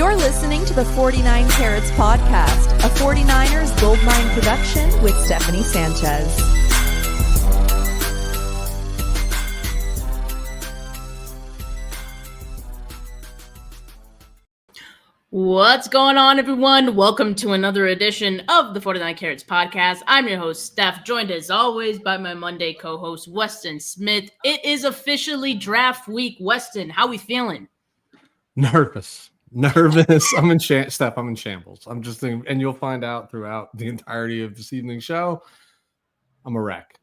You're listening to the 49 Carats Podcast, a 49ers Goldmine production with Stephanie Sanchez. What's going on, everyone? Welcome to another edition of the 49 Carats Podcast. I'm your host, Steph, joined as always by my Monday co-host, Weston Smith. It is officially draft week. Weston, how we feeling? Nervous. I'm in Steph, I'm in shambles. I'm just thinking, and you'll find out throughout the entirety of this evening's show, I'm a wreck.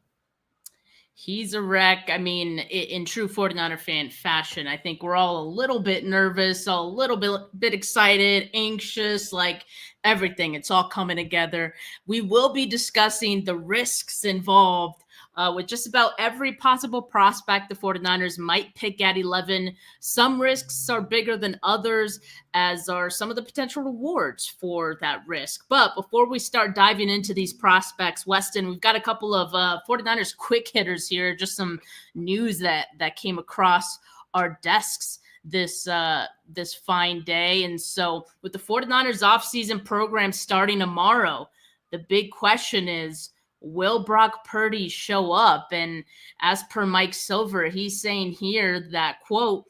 He's a wreck. I mean, in true 49er fan fashion, I think we're all a little bit nervous, a little bit excited, anxious, like everything. It's all coming together. We will be discussing the risks involved with just about every possible prospect the 49ers might pick at 11. Some risks are bigger than others, as are some of the potential rewards for that risk. But before we start diving into these prospects, Weston, we've got a couple of 49ers quick hitters here, just some news that came across our desks this fine day. And so with the 49ers offseason program starting tomorrow, the big question is, will Brock Purdy show up? And as per Mike Silver, he's saying here that, quote,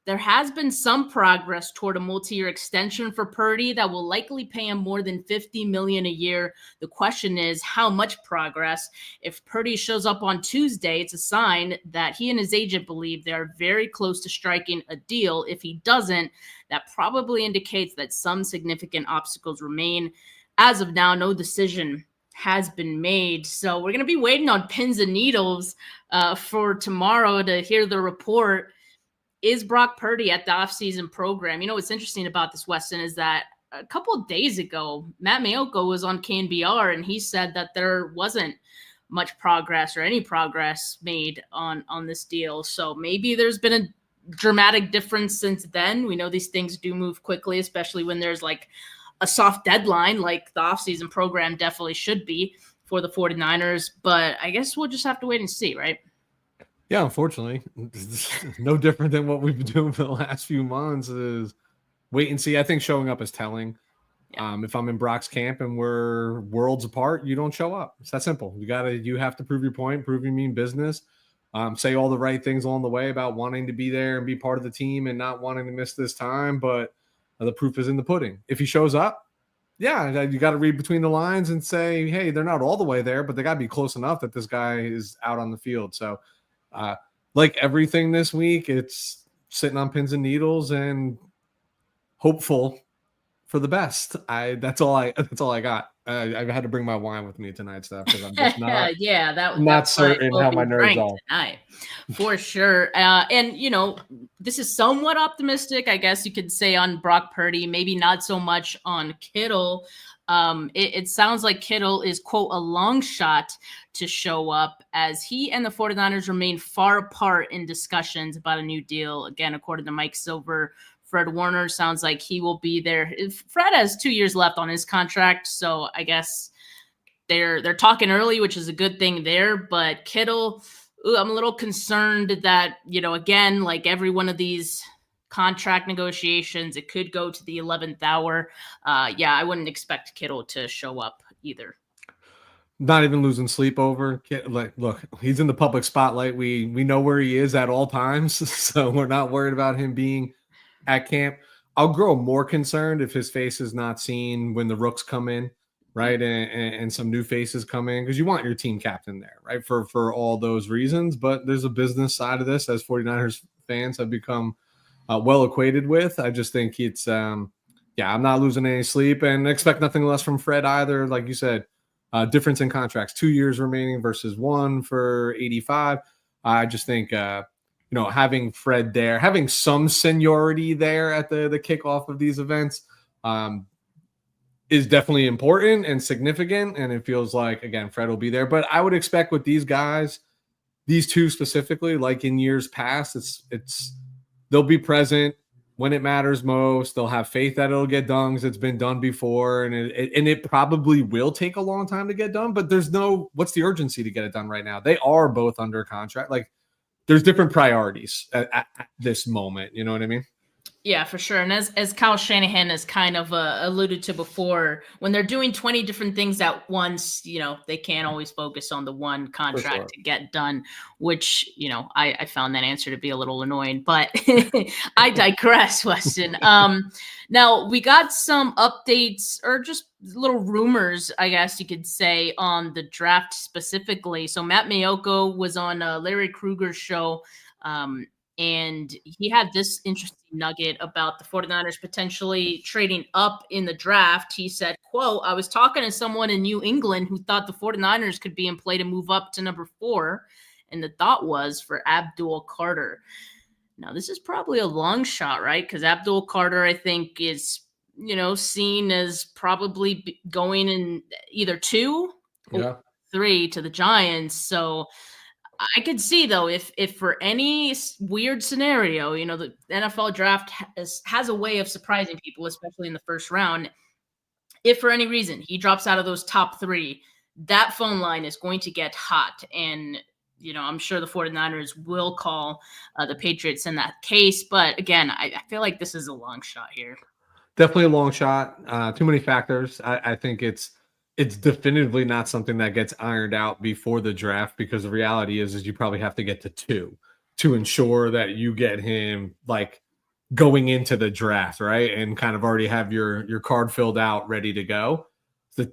there has been some progress toward a multi-year extension for Purdy that will likely pay him more than $50 million a year. The question is, how much progress? If Purdy shows up on Tuesday, it's a sign that he and his agent believe they are very close to striking a deal. If he doesn't, that probably indicates that some significant obstacles remain. As of now, no decision has been made. So we're going to be waiting on pins and needles for tomorrow to hear the report. Is Brock Purdy at the offseason program? You know, what's interesting about this, Weston, is that a couple of days ago, Matt Maiocco was on KNBR, and he said that there wasn't much progress or any progress made on this deal. So maybe there's been a dramatic difference since then. We know these things do move quickly, especially when there's like a soft deadline, like the offseason program definitely should be for the 49ers. But I guess we'll just have to wait and see, right? Yeah, unfortunately, no different than what we've been doing for the last few months is wait and see. I think showing up is telling. Yeah. If I'm in Brock's camp and we're worlds apart, you don't show up. It's that simple. You have to prove your point, prove you mean business, say all the right things along the way about wanting to be there and be part of the team and not wanting to miss this time. But the proof is in the pudding. If he shows up, yeah, you got to read between the lines and say, hey, they're not all the way there, but they got to be close enough that this guy is out on the field. So like everything this week, it's sitting on pins and needles and hopeful for the best. That's all I got. I had to bring my wine with me tonight, Steph, because I'm just not certain how my nerves are tonight, for sure. And you know, this is somewhat optimistic, I guess you could say, on Brock Purdy. Maybe not so much on Kittle. It sounds like Kittle is, quote, a long shot to show up, as he and the 49ers remain far apart in discussions about a new deal. Again, according to Mike Silver, Fred Warner sounds like he will be there. Fred has 2 years left on his contract, so I guess they're talking early, which is a good thing there. But Kittle, I'm a little concerned that, you know, again, like every one of these contract negotiations, it could go to the 11th hour. I wouldn't expect Kittle to show up either. Not even losing sleep over. Like, look, he's in the public spotlight. We know where he is at all times, so we're not worried about him being at camp. I'll grow more concerned if his face is not seen when the rooks come in, right? And some new faces come in, because you want your team captain there, right? For all those reasons. But there's a business side of this, as 49ers fans have become well acquainted with. I just think it's, I'm not losing any sleep and expect nothing less from Fred either. Like you said, difference in contracts, 2 years remaining versus 1 for 85. I just think, having Fred there, having some seniority there at the kickoff of these events is definitely important and significant. And it feels like, again, Fred will be there. But I would expect with these guys, these two specifically, like in years past, they'll be present when it matters most. They'll have faith that it'll get done, because it's been done before. And it probably will take a long time to get done. But what's the urgency to get it done right now? They are both under contract. Like, there's different priorities at this moment. You know what I mean? Yeah, for sure. And as Kyle Shanahan has kind of alluded to before, when they're doing 20 different things at once, they can't always focus on the one contract to get done, which, I found that answer to be a little annoying, but I digress, Weston. Now we got some updates or just little rumors, I guess you could say, on the draft specifically. So Matt Mayoko was on Larry Krueger's show, and he had this interesting nugget about the 49ers potentially trading up in the draft. He said, quote, "I was talking to someone in New England who thought the 49ers could be in play to move up to number 4. And the thought was for Abdul Carter." Now, this is probably a long shot, right? Because Abdul Carter, I think, is, seen as probably going in either 2 or 3 to the Giants. So I could see, though, if for any weird scenario, the NFL draft has a way of surprising people, especially in the first round. If for any reason he drops out of those top 3, that phone line is going to get hot. And, I'm sure the 49ers will call the Patriots in that case. But again, I feel like this is a long shot here. Definitely a long shot. Too many factors. I think it's definitively not something that gets ironed out before the draft, because the reality is you probably have to get to 2 to ensure that you get him like going into the draft, right? And kind of already have your card filled out, ready to go.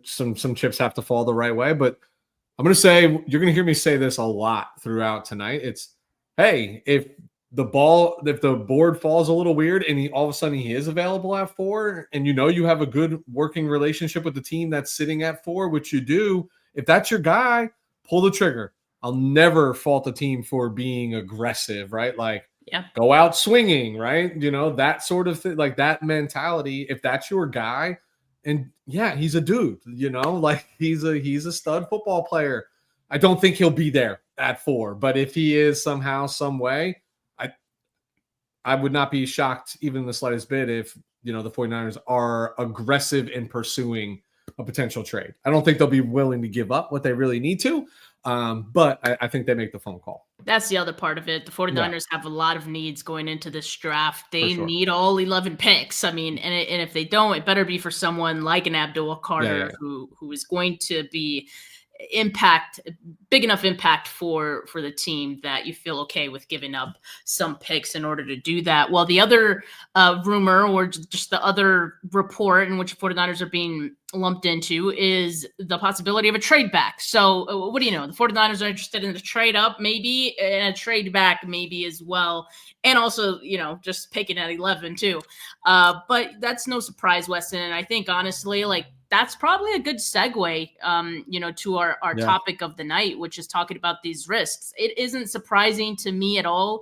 Some chips have to fall the right way, but I'm going to say, you're going to hear me say this a lot throughout tonight. It's, hey, if the board falls a little weird and all of a sudden he is available at 4, and you have a good working relationship with the team that's sitting at 4, which you do, if that's your guy, pull the trigger. I'll never fault the team for being aggressive, right? Like, go out swinging, right? That sort of thing, like that mentality. If that's your guy, and he's a dude, like he's a stud football player. I don't think he'll be there at 4, but if he is somehow, some way, I would not be shocked even the slightest bit if, the 49ers are aggressive in pursuing a potential trade. I don't think they'll be willing to give up what they really need to, but I think they make the phone call. That's the other part of it. The 49ers have a lot of needs going into this draft. They need all 11 picks. I mean, and if they don't, it better be for someone like an Abdul Carter who is going to be big enough impact for the team that you feel okay with giving up some picks in order to do that. Well, the other rumor, or just the other report in which 49ers are being lumped into, is the possibility of a trade back. So what do you know? The 49ers are interested in a trade up, maybe, and a trade back maybe as well. And also, just picking at 11 too. But that's no surprise, Weston. And I think honestly, that's probably a good segue, to our topic of the night, which is talking about these risks. It isn't surprising to me at all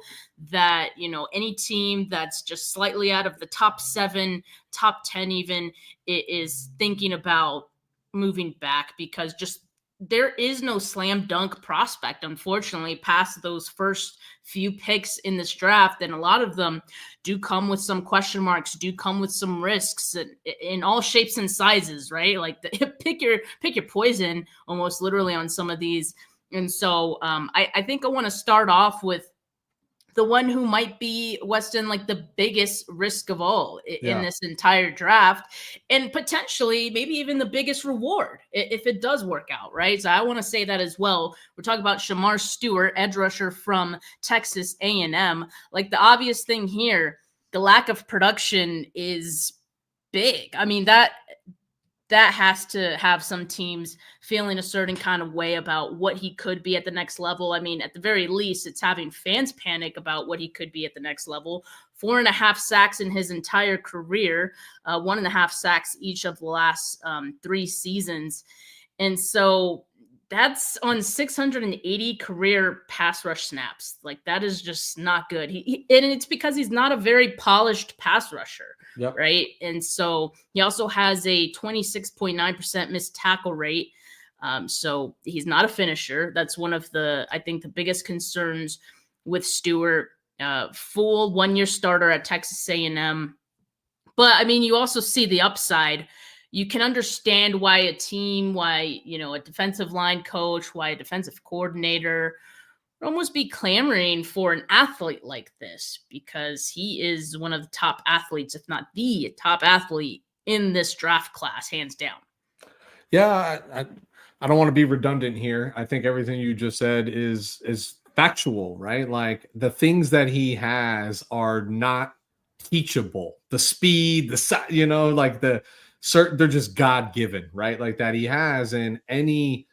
that, any team that's just slightly out of the top 7, top 10 even, is thinking about moving back, because just there is no slam dunk prospect, unfortunately, past those first few picks in this draft. And a lot of them do come with some question marks, do come with some risks in all shapes and sizes, right? Like pick your poison almost literally on some of these. And so I think I want to start off with the one who might be, Weston, like the biggest risk of all in this entire draft, and potentially maybe even the biggest reward if it does work out, right? So I want to say that as well. We're talking about Shamar Stewart, edge rusher from Texas A&M. Like, the obvious thing here, the lack of production is big. I mean, that has to have some teams feeling a certain kind of way about what he could be at the next level. I mean, at the very least, it's having fans panic about what he could be at the next level. 4.5 sacks in his entire career, 1.5 sacks each of the last 3 seasons. And so that's on 680 career pass rush snaps. Like, that is just not good. And it's because he's not a very polished pass rusher. Yep. Right. And so he also has a 26.9% missed tackle rate. So he's not a finisher. That's one of I think the biggest concerns with Stewart. Full 1-year starter at Texas A&M. But I mean, you also see the upside. You can understand why a defensive line coach, why a defensive coordinator almost be clamoring for an athlete like this, because he is one of the top athletes, if not the top athlete in this draft class, hands down. Yeah, I don't want to be redundant here. I think everything you just said is factual, right? Like the things that he has are not teachable. The speed, the size, like they're just God given, right? Like that he has, and any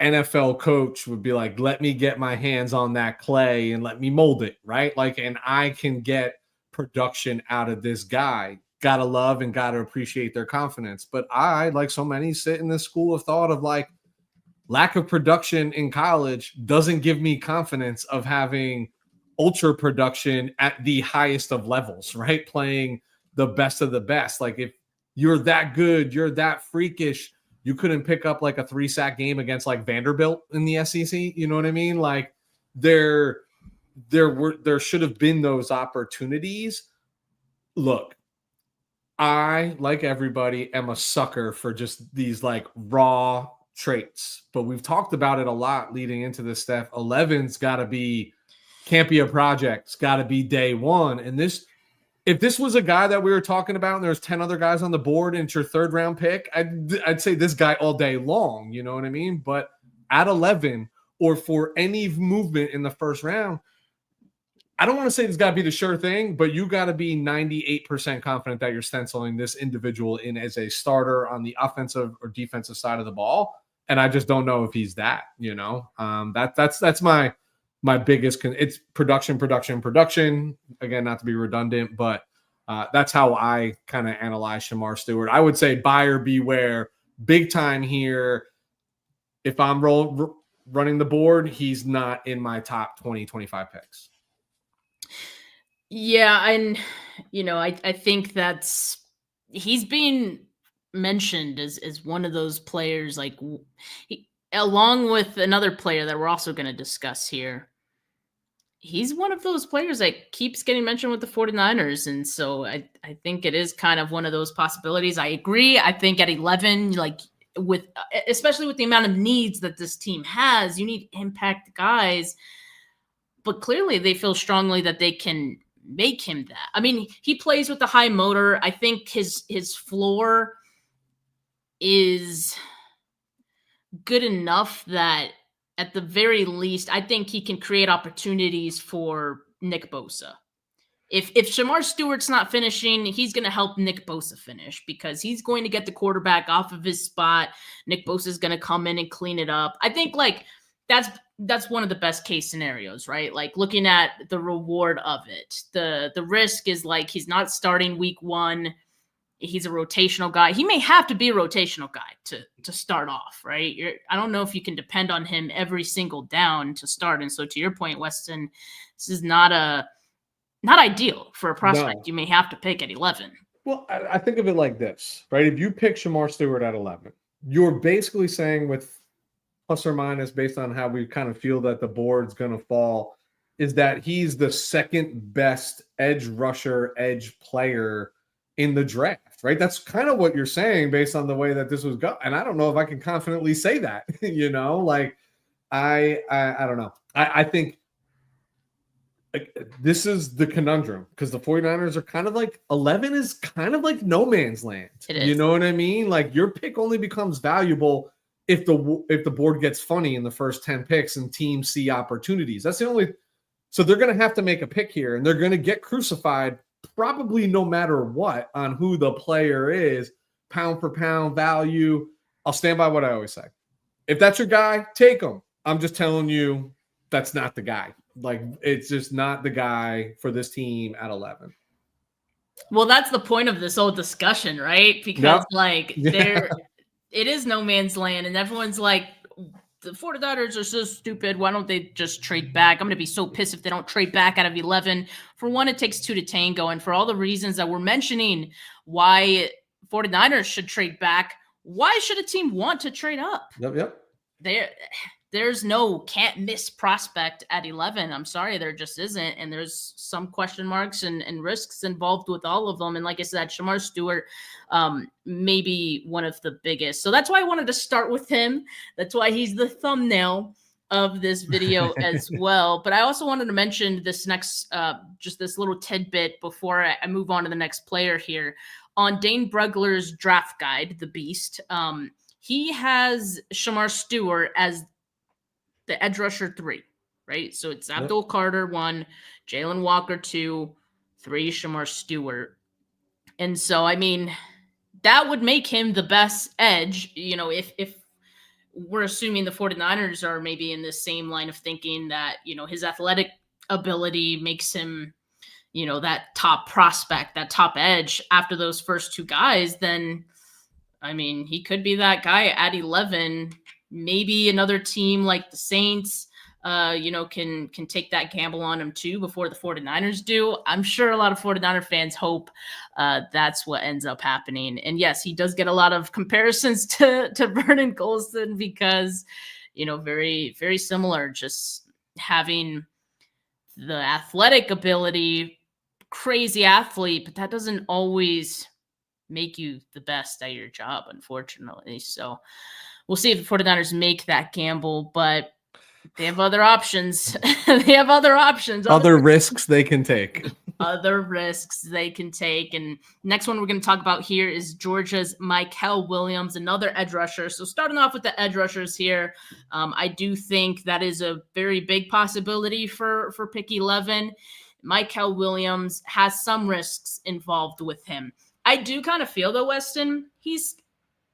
NFL coach would be like, let me get my hands on that clay and let me mold it, right? Like, and I can get production out of this guy. Gotta love and gotta appreciate their confidence. But I, like so many, sit in this school of thought of like, lack of production in college doesn't give me confidence of having ultra production at the highest of levels, right? Playing the best of the best. Like if you're that good, you're that freakish, you couldn't pick up like a 3-sack game against like Vanderbilt in the SEC. You know what I mean? Like there should have been those opportunities. Look, I, like everybody, am a sucker for just these like raw traits, but we've talked about it a lot leading into this stuff. 11's can't be a project. It's got to be day one. And if this was a guy that we were talking about and there's 10 other guys on the board and it's your 3rd round pick, I'd say this guy all day long. You know what I mean? But at 11 or for any movement in the 1st round, I don't want to say it's got to be the sure thing, but you got to be 98% confident that you're stenciling this individual in as a starter on the offensive or defensive side of the ball. And I just don't know if he's that, that's my biggest, it's production. Again, not to be redundant, but that's how I kind of analyze Shamar Stewart. I would say buyer beware, big time here. If I'm running the board, he's not in my top 20, 25 picks. Yeah, and I think he's being mentioned as one of those players, like along with another player that we're also going to discuss here. He's one of those players that keeps getting mentioned with the 49ers. And so I think it is kind of one of those possibilities. I agree. I think at 11, especially with the amount of needs that this team has, you need impact guys. But clearly they feel strongly that they can make him that. I mean, he plays with the high motor. I think his floor is good enough that at the very least, I think he can create opportunities for Nick Bosa. If Shamar Stewart's not finishing, he's going to help Nick Bosa finish because he's going to get the quarterback off of his spot. Nick Bosa is going to come in and clean it up. I think that's one of the best case scenarios, right? Like looking at the reward of it. The risk is like he's not starting week 1. He's a rotational guy. He may have to be a rotational guy to start off, right? I don't know if you can depend on him every single down to start. And so to your point, Weston, this is not ideal for a prospect. No. You may have to pick at 11. Well, I think of it like this, right? If you pick Shamar Stewart at 11, you're basically saying with plus or minus based on how we kind of feel that the board's going to fall, is that he's the second best edge rusher, edge player in the draft, right? That's kind of what you're saying based on the way that this was going. And I don't know if I can confidently say that, like I don't know. I think this is the conundrum because the 49ers are kind of like 11 is kind of like no man's land. You know what I mean? Like your pick only becomes valuable if the board gets funny in the first 10 picks and teams see opportunities. That's the only. So they're going to have to make a pick here and they're going to get crucified probably no matter what on who the player is, pound for pound value. I'll stand by what I always say. If that's your guy, take him. I'm just telling you that's not the guy. Like it's just not the guy for this team at 11. Well, that's the point of this whole discussion, right? Because it is no man's land and everyone's like, the 49ers are so stupid. Why don't they just trade back? I'm going to be so pissed if they don't trade back out of 11. For one, it takes 2 to tango. And for all the reasons that we're mentioning why 49ers should trade back, why should a team want to trade up? Yep. There's no can't miss prospect at 11. I'm sorry, there just isn't. And there's some question marks and risks involved with all of them. And like I said, Shamar Stewart, maybe one of the biggest. So that's why I wanted to start with him. That's why he's the thumbnail. of this video as well. But I also wanted to mention this next, just this little tidbit before I move on to the next player here. On Dane Brugler's draft guide, The Beast, he has Shamar Stewart as the edge rusher 3, right? So it's Abdul Carter 1, Jalen Walker 2, 3 Shamar Stewart. And so, I mean, that would make him the best edge, if we're assuming the 49ers are maybe in the same line of thinking that, his athletic ability makes him, that top prospect, that top edge after those first 2 guys, then, I mean, he could be that guy at 11. Maybe another team like the Saints, can take that gamble on him too before the 49ers do. I'm sure a lot of 49er fans hope that's what ends up happening. And yes, he does get a lot of comparisons to Vernon Colston because, very, very similar, just having the athletic ability, crazy athlete, but that doesn't always make you the best at your job, unfortunately. So we'll see if the 49ers make that gamble, but they have other options. Other risks they can take. Other risks they can take. And next one we're going to talk about here is Georgia's Mel Williams, another edge rusher. So starting off with the edge rushers here, I do think that is a very big possibility for pick 11. Mel Williams has some risks involved with him. I do kind of feel though, Weston, he's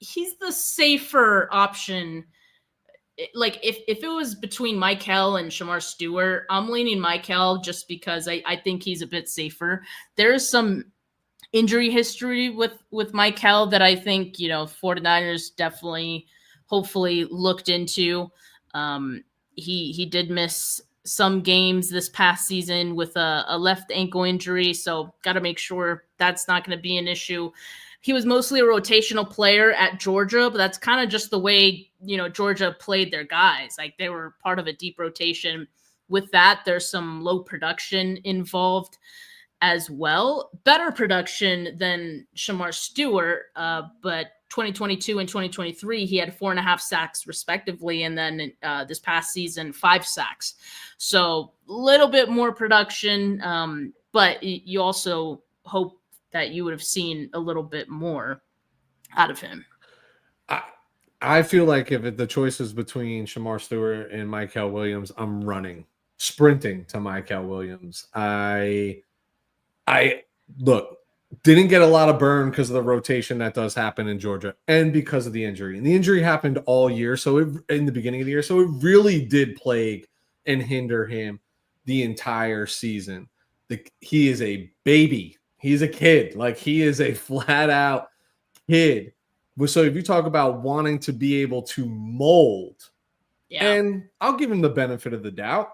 the safer option. Like if it was between Michael and Shamar Stewart, I'm leaning Michael just because I think he's a bit safer. There's some injury history with Michael that I think, 49ers definitely, hopefully looked into. He did miss some games this past season with a left ankle injury. So got to make sure that's not going to be an issue. He was mostly a rotational player at Georgia, but that's kind of just the way, Georgia played their guys. Like they were part of a deep rotation. With that, there's some low production involved as well. Better production than Shamar Stewart, but 2022 and 2023, he had 4.5 sacks respectively. And then this past season, 5 sacks. So a little bit more production, but you also hope that you would have seen a little bit more out of him. I feel like if the choice is between Shamar Stewart and Mel Williams, I'm sprinting to Mel Williams. I didn't get a lot of burn because of the rotation that does happen in Georgia and because of the injury. And the injury happened all year, in the beginning of the year, so it really did plague and hinder him the entire season. He is a baby. He's a kid. Like, he is a flat-out kid. So if you talk about wanting to be able to mold, and I'll give him the benefit of the doubt.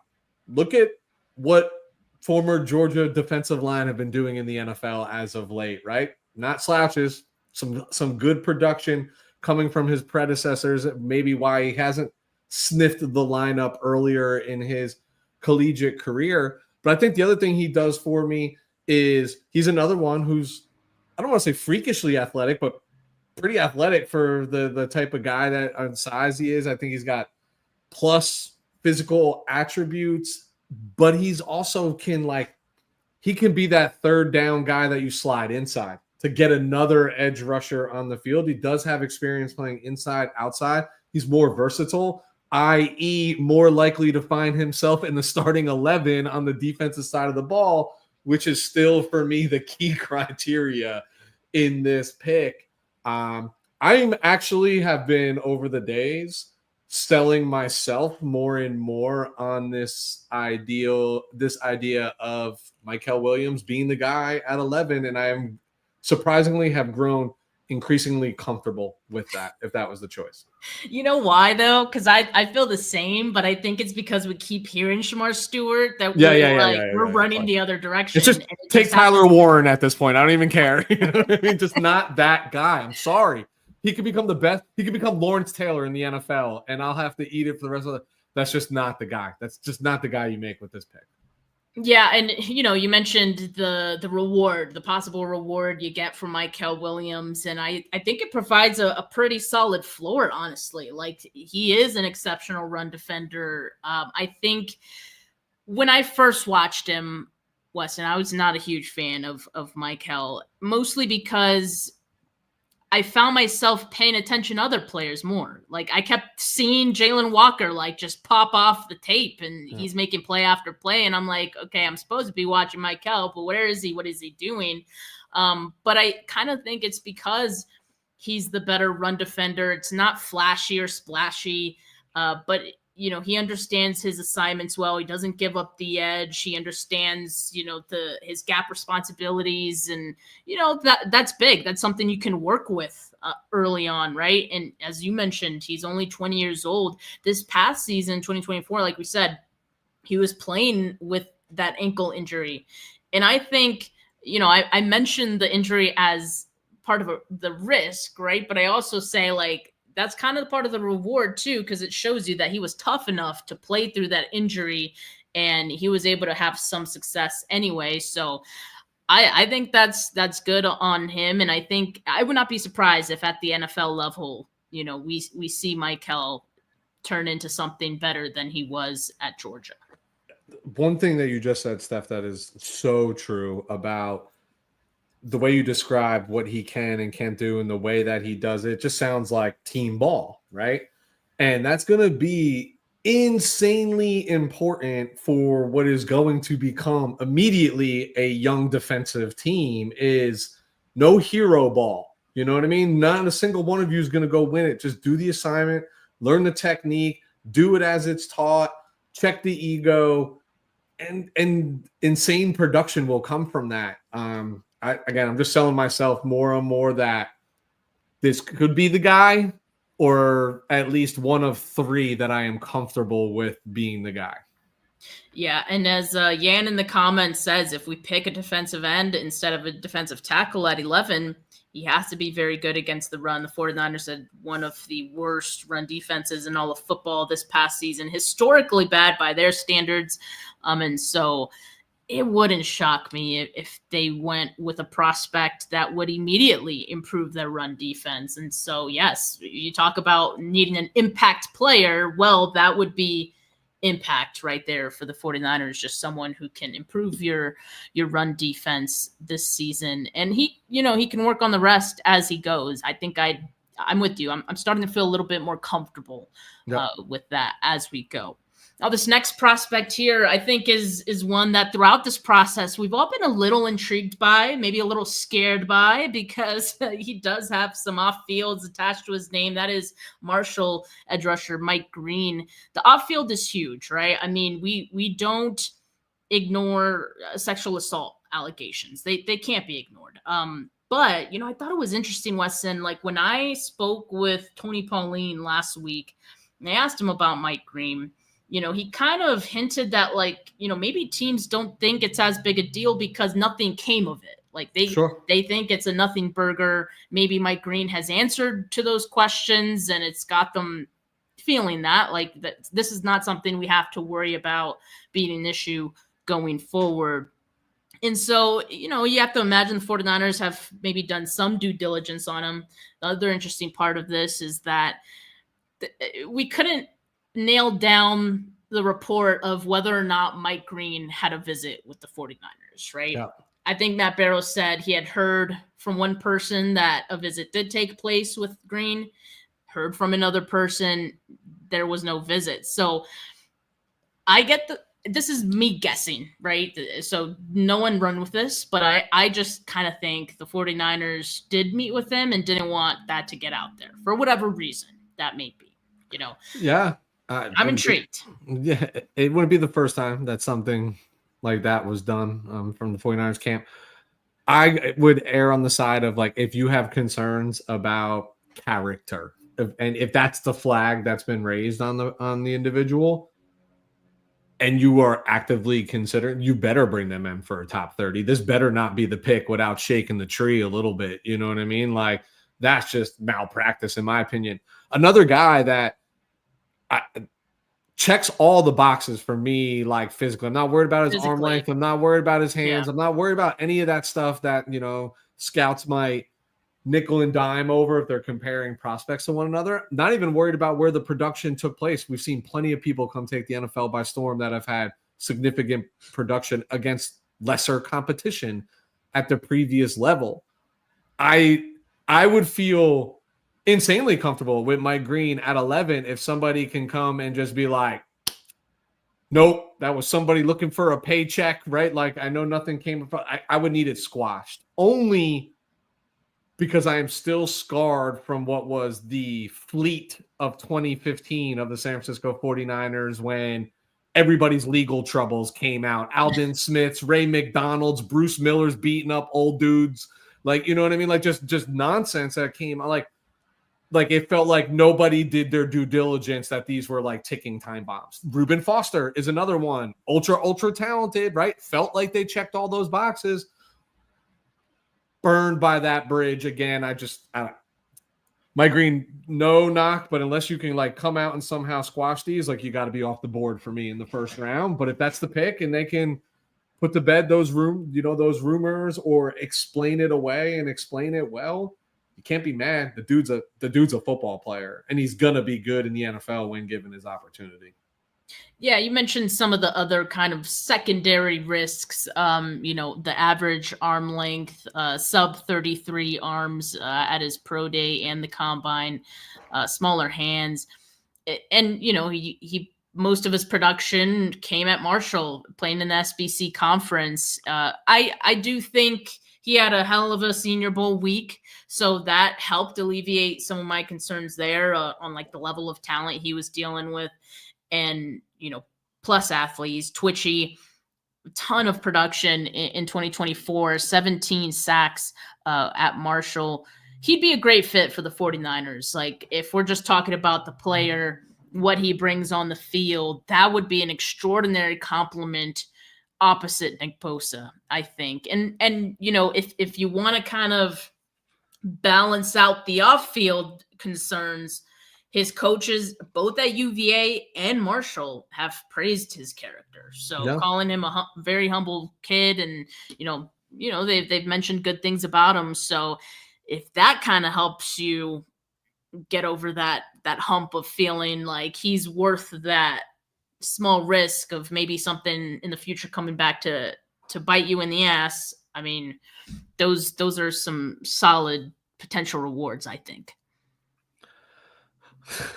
Look at what former Georgia defensive line have been doing in the NFL as of late, right? Not slouches, some good production coming from his predecessors, maybe why he hasn't sniffed the lineup earlier in his collegiate career. But I think the other thing he does for me is he's another one who's, I don't want to say freakishly athletic, but pretty athletic for the type of guy that on size he is. I think he's got plus physical attributes, but he's also he can be that third down guy that you slide inside to get another edge rusher on the field. He does have experience playing inside, outside. He's more versatile, i.e. more likely to find himself in the starting 11 on the defensive side of the ball, which is still, for me, the key criteria in this pick. I actually have been, over the days, selling myself more and more on this idea of Mel Williams being the guy at 11, and I am surprisingly have grown increasingly comfortable with that, if that was the choice. You know why, though? Because I feel the same, but I think it's because we keep hearing Shamar Stewart that we're running the other direction. It's just take Tyler Warren at this point. I don't even care. You know what I mean? Just not that guy. I'm sorry. He could become the best. He could become Lawrence Taylor in the NFL, and I'll have to eat it for the rest of the. That's just not the guy. That's just not the guy you make with this pick. Yeah, and you mentioned the reward, the possible reward you get from Mel Williams, and I think it provides a pretty solid floor, honestly. Like, he is an exceptional run defender. I think when I first watched him, Weston, I was not a huge fan of Mel, mostly because I found myself paying attention to other players more. Like, I kept seeing Jalen Walker like just pop off the tape, and he's making play after play, and I'm like, okay, I'm supposed to be watching Mel, but where is he? What is he doing? But I kind of think it's because he's the better run defender. It's not flashy or splashy, but he understands his assignments well. He doesn't give up the edge. He understands, his gap responsibilities, and that's big. That's something you can work with early on, right? And as you mentioned, he's only 20 years old. This past season, 2024, like we said, he was playing with that ankle injury, and I think I mentioned the injury as part of the risk, right? But I also say, like, that's kind of part of the reward too, because it shows you that he was tough enough to play through that injury, and he was able to have some success anyway. So I think that's good on him, and I think I would not be surprised if at the NFL level, we see Mel turn into something better than he was at Georgia. One thing that you just said, Steph, that is so true about the way you describe what he can and can't do and the way that he does it just sounds like team ball, right? And that's going to be insanely important for what is going to become immediately a young defensive team is no hero ball. You know what I mean? Not a single one of you is going to go win it. Just do the assignment, learn the technique, do it as it's taught, check the ego, and insane production will come from that. I'm just selling myself more and more that this could be the guy, or at least one of three that I am comfortable with being the guy. Yeah, and as Yan in the comments says, if we pick a defensive end instead of a defensive tackle at 11, he has to be very good against the run. The 49ers had one of the worst run defenses in all of football this past season, historically bad by their standards. And so it wouldn't shock me if they went with a prospect that would immediately improve their run defense. And so, yes, you talk about needing an impact player. Well, that would be impact right there for the 49ers, just someone who can improve your run defense this season. And he can work on the rest as he goes. I think I'm with you. I'm starting to feel a little bit more comfortable with that as we go. Now, this next prospect here, I think, is one that throughout this process, we've all been a little intrigued by, maybe a little scared by, because he does have some off-fields attached to his name. That is Marshall edge rusher Mike Green. The off-field is huge, right? I mean, we don't ignore sexual assault allegations. They can't be ignored. But, I thought it was interesting, Weston, like when I spoke with Tony Pauline last week, and I asked him about Mike Green, he kind of hinted that, like, maybe teams don't think it's as big a deal because nothing came of it. Like they think it's a nothing burger. Maybe Mike Green has answered to those questions, and it's got them feeling that this is not something we have to worry about being an issue going forward. And so, you have to imagine the 49ers have maybe done some due diligence on him. The other interesting part of this is that we couldn't nail down the report of whether or not Mike Green had a visit with the 49ers, right? Yeah. I think Matt Barrows said he had heard from one person that a visit did take place with Green, heard from another person there was no visit. So I get this is me guessing, right? So no one run with this, but I just kind of think the 49ers did meet with him and didn't want that to get out there for whatever reason that may be, Yeah. I'm intrigued. Yeah, it wouldn't be the first time that something like that was done from the 49ers camp. I would err on the side of, like, if you have concerns about character, and if that's the flag that's been raised on the individual, and you are actively considering, you better bring them in for a top 30. This better not be the pick without shaking the tree a little bit. You know what I mean? Like, that's just malpractice, in my opinion. Another guy that checks all the boxes for me, like physically. I'm not worried about his arm Physically. length. I'm not worried about his hands. Yeah. I'm not worried about any of that stuff that, scouts might nickel and dime over if they're comparing prospects to one another. Not even worried about where the production took place. We've seen plenty of people come take the NFL by storm that have had significant production against lesser competition at the previous level. I would feel insanely comfortable with Mike Green at 11 if somebody can come and just be like, nope, that was somebody looking for a paycheck, right? Like, I know nothing came from. I would need it squashed, only because I am still scarred from what was the fleet of 2015 of the San Francisco 49ers when everybody's legal troubles came out. Aldon Smiths, Ray McDonald's, Bruce Miller's beating up old dudes. Like, you know what I mean? Like, just nonsense that came. Like it felt like nobody did their due diligence, that these were like ticking time bombs. Reuben Foster is another one. Ultra talented, right? Felt like they checked all those boxes. Burned by that bridge again. I don't. Mike Green, no knock, but unless you can like come out and somehow squash these, like, you got to be off the board for me in the first round. But if that's the pick and they can put to bed those rumors or explain it away and explain it well, you can't be mad. The dude's a football player, and he's gonna be good in the NFL when given his opportunity. Yeah, you mentioned some of the other kind of secondary risks. The average arm length, sub 33 arms at his pro day and the combine, smaller hands, and he most of his production came at Marshall, playing in the SBC conference. I do think he had a hell of a Senior Bowl week, so that helped alleviate some of my concerns there on like the level of talent he was dealing with. And, plus athletes, twitchy, ton of production in 2024, 17 sacks at Marshall. He'd be a great fit for the 49ers. Like, if we're just talking about the player, what he brings on the field, that would be an extraordinary compliment opposite Nick Bosa, I think. And if you want to kind of balance out the off-field concerns, his coaches, both at UVA and Marshall, have praised his character. So calling him a very humble kid, and they've mentioned good things about him. So if that kind of helps you get over that hump of feeling like he's worth that small risk of maybe something in the future coming back to bite you in the ass, I mean, those are some solid potential rewards, I think.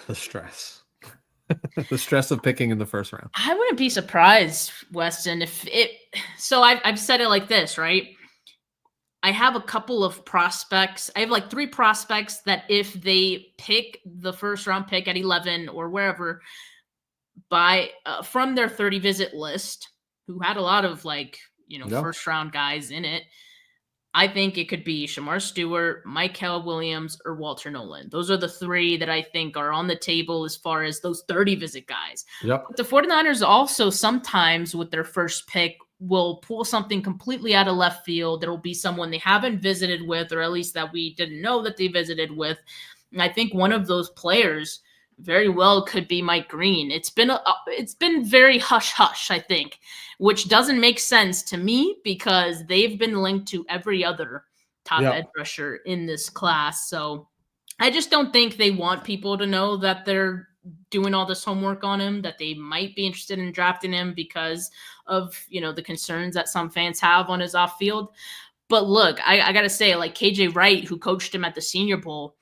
The stress. The stress of picking in the first round. I wouldn't be surprised, Weston, so I've said it like this, right? I have a couple of prospects. I have like 3 prospects that if they pick the first round pick at 11 or wherever from their 30 visit list, who had a lot of first round guys in it, I think it could be Shamar Stewart, Mel Williams, or Walter Nolan. Those are the 3 that I think are on the table as far as those 30 visit guys. Yep. But the 49ers also sometimes with their first pick will pull something completely out of left field. There will be someone they haven't visited with, or at least that we didn't know that they visited with. And I think one of those players very well could be Mike Green. It's been very hush-hush, I think, which doesn't make sense to me because they've been linked to every other top edge rusher in this class. So I just don't think they want people to know that they're doing all this homework on him, that they might be interested in drafting him because of, the concerns that some fans have on his off field. But look, I got to say, like KJ Wright, who coached him at the Senior Bowl,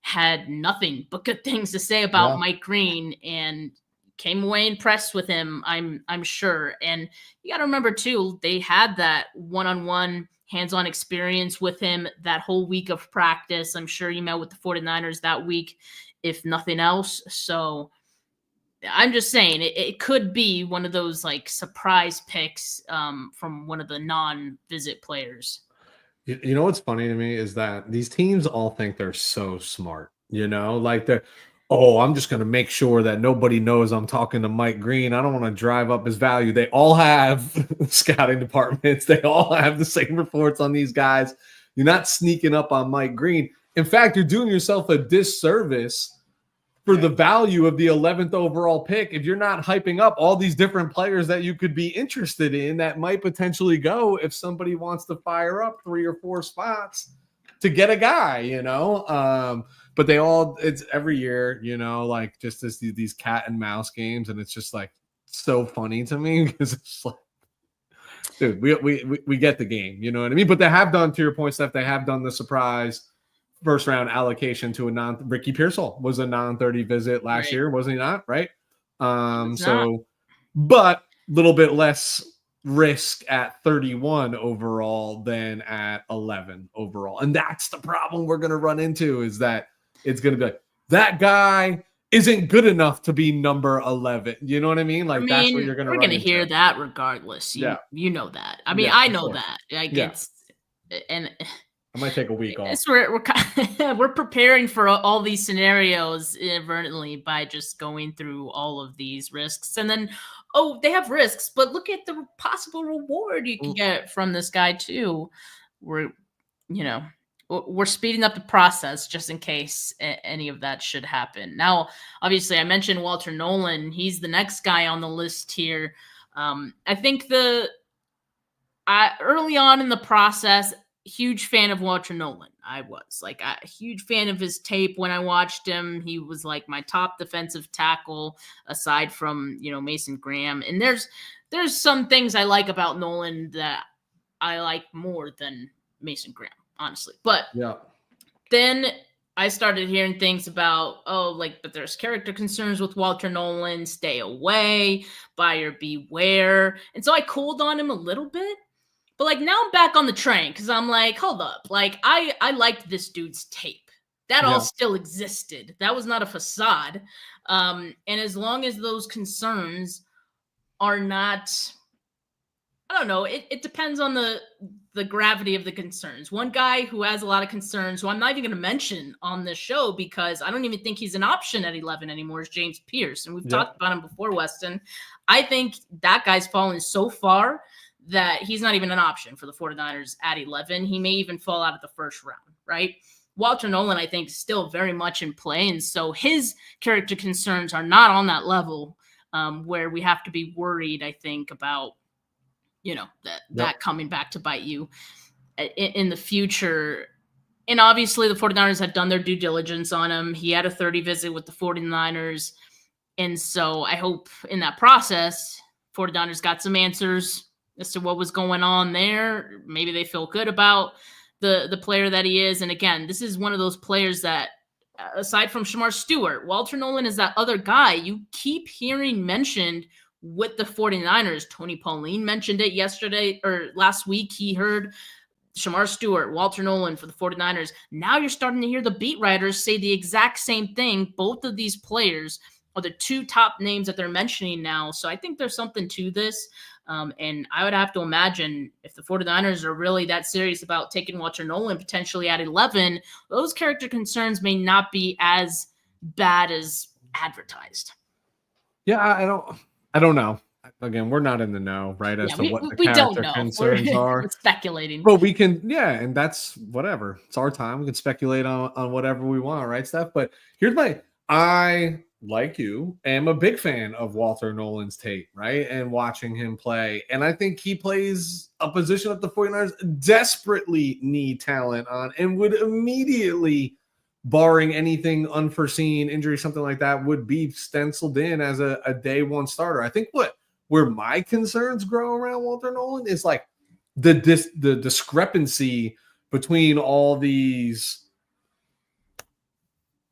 had nothing but good things to say about Mike Green and came away impressed with him, I'm sure. And you got to remember too, they had that one-on-one hands-on experience with him that whole week of practice. I'm sure he met with the 49ers that week, if nothing else. So I'm just saying it could be one of those like surprise picks from one of the non-visit players. You know what's funny to me is that these teams all think they're so smart, like they're, I'm just going to make sure that nobody knows I'm talking to Mike Green. I don't want to drive up his value. They all have scouting departments. They all have the same reports on these guys. You're not sneaking up on Mike Green. In fact, you're doing yourself a disservice for the value of the 11th overall pick if you're not hyping up all these different players that you could be interested in that might potentially go if somebody wants to fire up 3 or 4 spots to get a guy, but it's every year, like just these cat and mouse games. And it's just like so funny to me because it's like, dude, we get the game, you know what I mean? But they have done, to your point, Steph, they have done the surprise first round allocation to Ricky Pearsall was a non-30 visit last year, wasn't he not? Right. But a little bit less risk at 31 overall than at 11 overall. And that's the problem we're going to run into, is that it's going to be like, that guy isn't good enough to be number 11. You know what I mean? Like, that's what you're going to run into. We're going to hear that regardless. You know that. I mean, I know that. Like, I might take a week off. We're preparing for all these scenarios inadvertently by just going through all of these risks. And then, they have risks, but look at the possible reward you can get from this guy too. We're speeding up the process just in case any of that should happen. Now, obviously, I mentioned Walter Nolan. He's the next guy on the list here. I think early on in the process, huge fan of Walter Nolan. I was like a huge fan of his tape when I watched him. He was like my top defensive tackle aside from, Mason Graham. And there's some things I like about Nolan that I like more than Mason Graham, honestly. But then I started hearing things about, but there's character concerns with Walter Nolan, stay away, buyer beware. And so I cooled on him a little bit. But like now I'm back on the train because I'm like, hold up. Like I liked this dude's tape. That all still existed. That was not a facade. And as long as those concerns are not, I don't know, it depends on the gravity of the concerns. One guy who has a lot of concerns, who I'm not even going to mention on this show because I don't even think he's an option at 11 anymore, is James Pierce. And we've talked about him before, Weston. I think that guy's fallen so far that he's not even an option for the 49ers at 11. He may even fall out of the first round, right? Walter Nolan, I think, is still very much in play. And so his character concerns are not on that level where we have to be worried, I think, about, that coming back to bite you in the future. And obviously the 49ers have done their due diligence on him. He had a 30 visit with the 49ers. And so I hope in that process, 49ers got some answers as to what was going on there. Maybe they feel good about the player that he is. And again, this is one of those players that, aside from Shamar Stewart, Walter Nolan is that other guy you keep hearing mentioned with the 49ers. Tony Pauline mentioned it yesterday or last week. He heard Shamar Stewart, Walter Nolan for the 49ers. Now you're starting to hear the beat writers say the exact same thing. Both of these players are the 2 top names that they're mentioning now. So I think there's something to this. And I would have to imagine if the 49ers are really that serious about taking Walter Nolan potentially at 11, those character concerns may not be as bad as advertised. Yeah, I don't know. Again, we're not in the know, right? As to what the character concerns are. We're speculating. But we can, and that's whatever. It's our time. We can speculate on whatever we want, right, Steph? But here's I, like you, am a big fan of Walter Nolan's tape, right? And watching him play. And I think he plays a position that the 49ers desperately need talent on and would immediately, barring anything unforeseen, injury, something like that, would be stenciled in as a day one starter. I think where my concerns grow around Walter Nolan is like the discrepancy between all these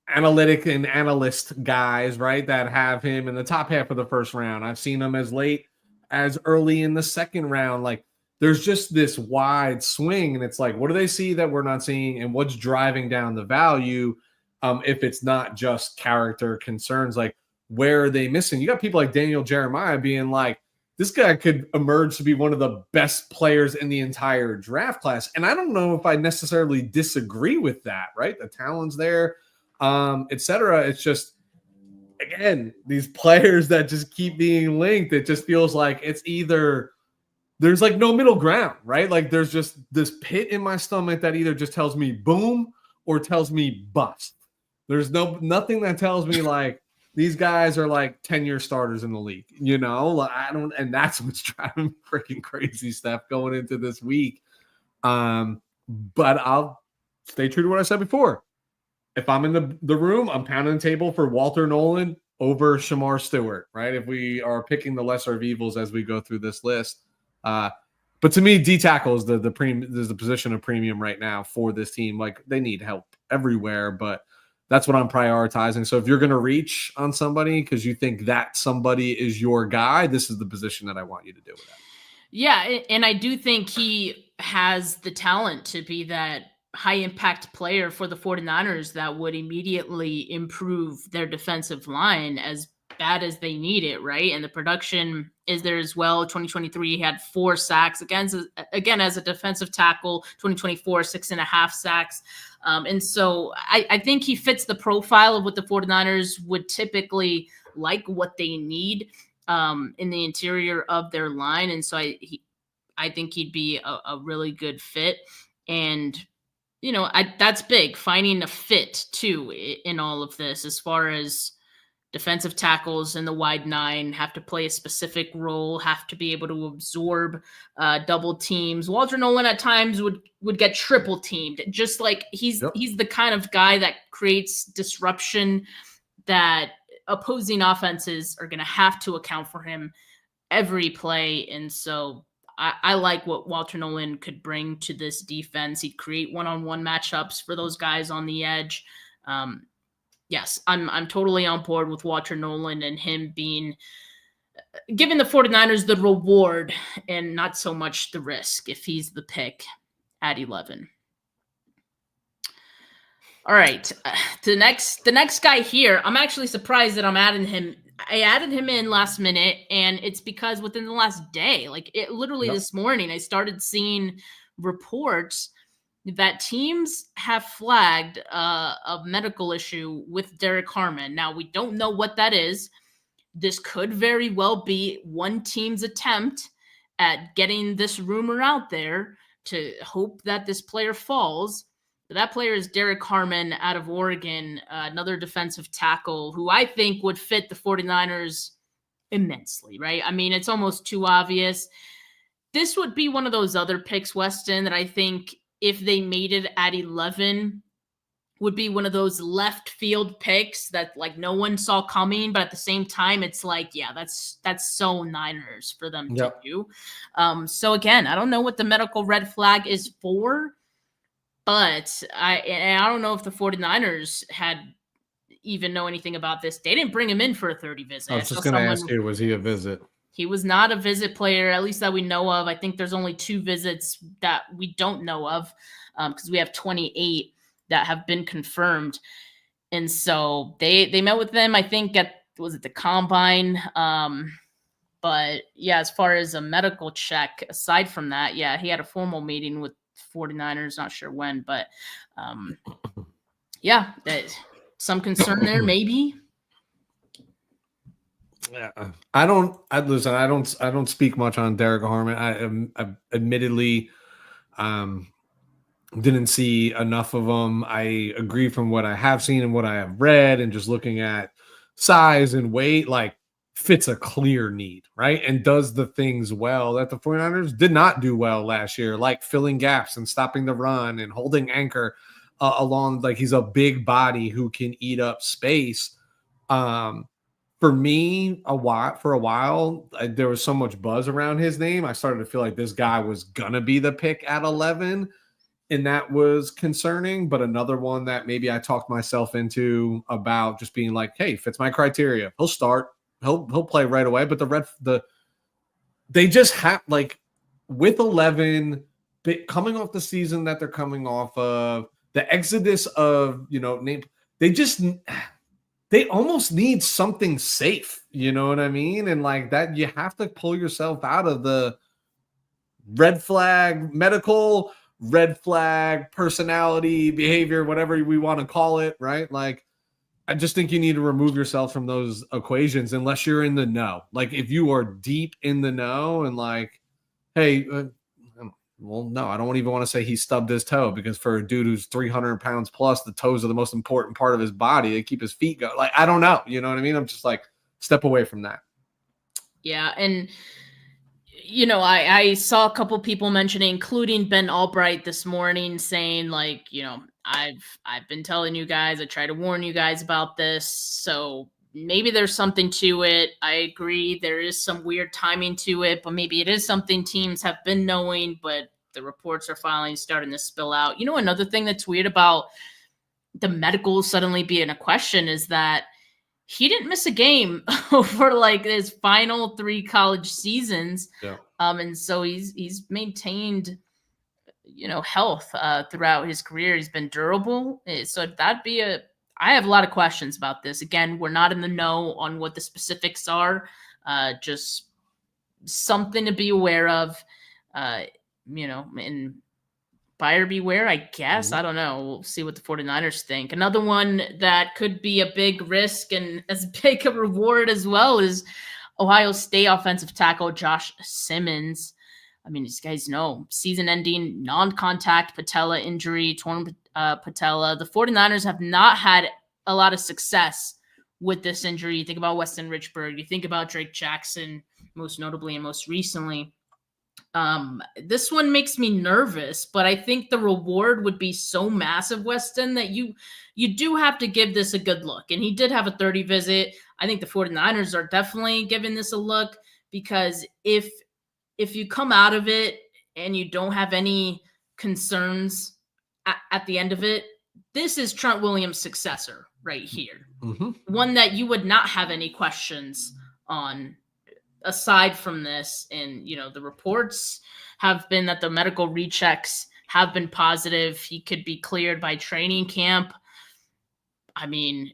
analytic and analyst guys, right, that have him in the top half of the first round. I've seen him as late as early in the second round. Like, there's just this wide swing, and it's like, what do they see that we're not seeing, and what's driving down the value? If it's not just character concerns, like, where are they missing? You got people like Daniel Jeremiah being like, this guy could emerge to be one of the best players in the entire draft class. And I don't know if I necessarily disagree with that, right? The talent's there, etc. It's just, again, these players that just keep being linked. It just feels like it's either there's like no middle ground, right? Like there's just this pit in my stomach that either just tells me boom or tells me bust. There's nothing that tells me like these guys are like 10-year starters in the league, you know. Like, I don't, and that's what's driving me freaking crazy, Steph, going into this week. But I'll stay true to what I said before. If I'm in the room, I'm pounding the table for Walter Nolan over Shamar Stewart, right? If we are picking the lesser of evils as we go through this list. But to me, D tackle is the position of premium right now for this team. Like, they need help everywhere, but that's what I'm prioritizing. So if you're going to reach on somebody because you think that somebody is your guy, this is the position that I want you to do with that. Yeah, and I do think he has the talent to be that high-impact player for the 49ers that would immediately improve their defensive line as bad as they need it, right? And the production is there as well. 2023, he had 4 sacks, again as a defensive tackle. 2024, 6.5 sacks. And so I think he fits the profile of what the 49ers would typically like, what they need in the interior of their line. And so I think he'd be a really good fit. And, you know, that's big, finding a fit too in all of this, as far as defensive tackles in the wide 9 have to play a specific role, have to be able to absorb double teams. Walter Nolan at times would get triple teamed, just like he's the kind of guy that creates disruption that opposing offenses are going to have to account for him every play. And so I like what Walter Nolan could bring to this defense. He'd create one-on-one matchups for those guys on the edge. Yes, I'm totally on board with Walter Nolan and him being giving the 49ers the reward and not so much the risk if he's the pick at 11. All right, the next guy here, I'm actually surprised that I'm adding him. I added him in last minute, and it's because within the last day, like it literally this morning, I started seeing reports that teams have flagged a medical issue with Derek Harmon. Now, we don't know what that is. This could very well be one team's attempt at getting this rumor out there to hope that this player falls. But that player is Derek Harmon out of Oregon, another defensive tackle who I think would fit the 49ers immensely, right? I mean, it's almost too obvious. This would be one of those other picks, Weston, that I think if they made it at 11 would be one of those left field picks that like no one saw coming, but at the same time, it's like, yeah, that's so Niners for them to do. So again, I don't know what the medical red flag is for, but I don't know if the 49ers had even know anything about this. They didn't bring him in for a 30 visit. I was just going to ask you, was he a visit? He was not a visit player, at least that we know of. I think there's only 2 visits that we don't know of because we have 28 that have been confirmed. And so they met with them, I think, was it the Combine? But, yeah, as far as a medical check, aside from that, yeah, he had a formal meeting with 49ers, not sure when. But, yeah, some concern there maybe. Yeah, I don't speak much on Derek Harmon. I admittedly didn't see enough of him. I agree from what I have seen and what I have read, and just looking at size and weight, like fits a clear need, right? And does the things well that the 49ers did not do well last year, like filling gaps and stopping the run and holding anchor along. Like, he's a big body who can eat up space. For me, for a while, there was so much buzz around his name. I started to feel like this guy was going to be the pick at 11, and that was concerning. But another one that maybe I talked myself into about just being like, hey, fits my criteria. He'll start. He'll play right away. But they just have, like, with 11, coming off the season that they're coming off of, the exodus of, name, they almost need something safe, you know what I mean? And like that, you have to pull yourself out of the red flag medical, red flag personality, behavior, whatever we want to call it, right? Like, I just think you need to remove yourself from those equations unless you're in the know. Like, if you are deep in the know and like, hey, Well, no, I don't even want to say he stubbed his toe, because for a dude who's 300 pounds plus, the toes are the most important part of his body. They keep his feet going. Like, I don't know. You know what I mean? I'm just like, step away from that. Yeah. And, I saw a couple people mentioning, including Ben Albright this morning, saying like, I've been telling you guys, I try to warn you guys about this. So maybe there's something to it. I agree. There is some weird timing to it, but maybe it is something teams have been knowing, but the reports are finally starting to spill out. Another thing that's weird about the medical suddenly being a question is that he didn't miss a game over like his final 3 college seasons. Yeah. And so he's maintained, health throughout his career. He's been durable. So I have a lot of questions about this. Again, we're not in the know on what the specifics are. Just something to be aware of, and buyer beware, I guess. I don't know. We'll see what the 49ers think. Another one that could be a big risk and as big a reward as well is Ohio State offensive tackle Josh Simmons. I mean, these guys know season-ending non-contact patella injury, torn patella. The 49ers have not had a lot of success with this injury. You think about Weston Richburg. You think about Drake Jackson, most notably and most recently. This one makes me nervous, but I think the reward would be so massive, Weston, that you do have to give this a good look. And he did have a 30 visit. I think the 49ers are definitely giving this a look, because if you come out of it and you don't have any concerns at the end of it, this is Trent Williams' successor right here. Mm-hmm. One that you would not have any questions on aside from this. And, the reports have been that the medical rechecks have been positive. He could be cleared by training camp. I mean,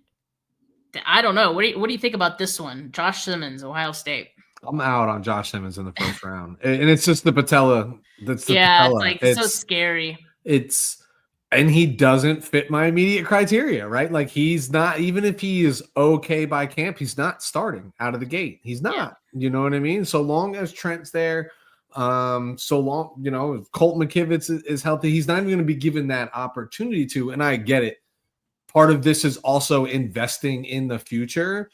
I don't know. What do you think about this one? Josh Simmons, Ohio State. I'm out on Josh Simmons in the first round. And it's just the patella. It's like it's so scary. And he doesn't fit my immediate criteria, right? Like, he's not, even if he is okay by camp, he's not starting out of the gate. He's not, You know what I mean? So long as Trent's there, so long, if Colt McKivitz is healthy, he's not even going to be given that opportunity to, and I get it. Part of this is also investing in the future.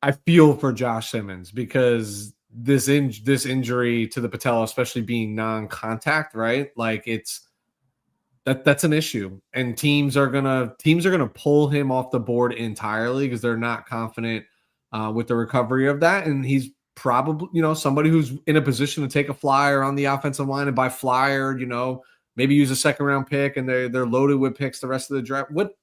I feel for Josh Simmons, because this injury to the patella, especially being non-contact, right? Like, that's an issue, and teams are gonna pull him off the board entirely because they're not confident with the recovery of that. And he's probably somebody who's in a position to take a flyer on the offensive line, and by flyer, maybe use a 2nd round pick, and they're loaded with picks the rest of the draft. What